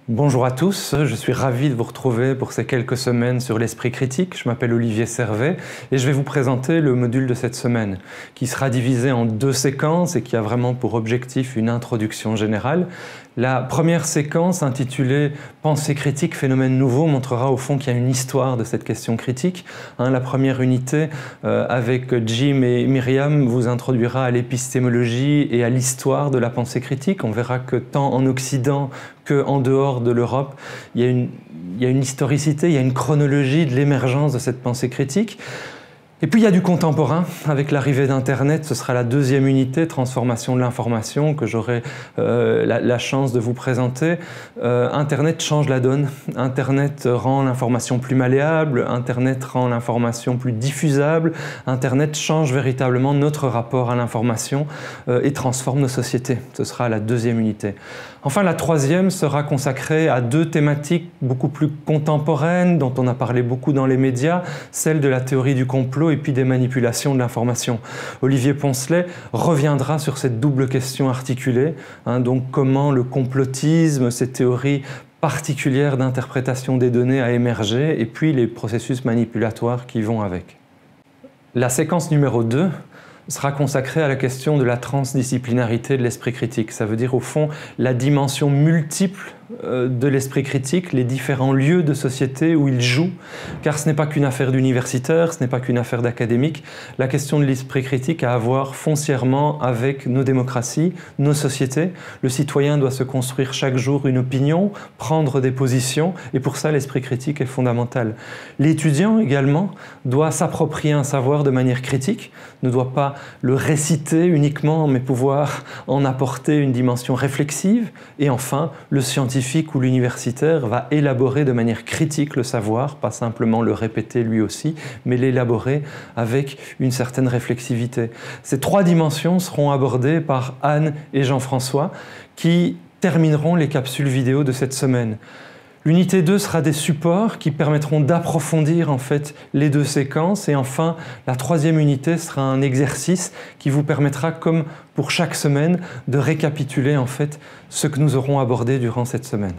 Bonjour à tous, je suis ravi de vous retrouver pour ces quelques semaines sur l'esprit critique. Je m'appelle Olivier Servet et je vais vous présenter le module de cette semaine qui sera divisé en deux séquences et qui a vraiment pour objectif une introduction générale. La première séquence intitulée « Pensée critique, phénomène nouveau » montrera au fond qu'il y a une histoire de cette question critique. La première unité avec Jim et Myriam vous introduira à l'épistémologie et à l'histoire de la pensée critique. On verra que tant en Occident qu'en dehors de l'Europe, il y a une historicité, il y a une chronologie de l'émergence de cette pensée critique. Et puis il y a du contemporain, avec l'arrivée d'Internet, ce sera la deuxième unité, transformation de l'information, que j'aurai la chance de vous présenter. Internet change la donne, Internet rend l'information plus malléable, Internet rend l'information plus diffusable, Internet change véritablement notre rapport à l'information et transforme nos sociétés. Ce sera la deuxième unité. Enfin, la troisième sera consacrée à deux thématiques beaucoup plus contemporaines, dont on a parlé beaucoup dans les médias, celle de la théorie du complot et puis des manipulations de l'information. Olivier Poncelet reviendra sur cette double question articulée, donc comment le complotisme, ces théories particulières d'interprétation des données a émergé, et puis les processus manipulatoires qui vont avec. La séquence numéro 2 sera consacrée à la question de la transdisciplinarité de l'esprit critique. Ça veut dire au fond la dimension multiple de l'esprit critique, les différents lieux de société où il joue, car ce n'est pas qu'une affaire d'universitaire, ce n'est pas qu'une affaire d'académique. La question de l'esprit critique a à voir foncièrement avec nos démocraties, nos sociétés. Le citoyen doit se construire chaque jour une opinion, prendre des positions, et pour ça l'esprit critique est fondamental. L'étudiant également doit s'approprier un savoir de manière critique, ne doit pas le réciter uniquement, mais pouvoir en apporter une dimension réflexive. Et enfin, le scientifique ou l'universitaire va élaborer de manière critique le savoir, pas simplement le répéter lui aussi, mais l'élaborer avec une certaine réflexivité. Ces trois dimensions seront abordées par Anne et Jean-François qui termineront les capsules vidéo de cette semaine. L'unité 2 sera des supports qui permettront d'approfondir en fait les deux séquences, et enfin la troisième unité sera un exercice qui vous permettra, comme pour chaque semaine, de récapituler en fait ce que nous aurons abordé durant cette semaine.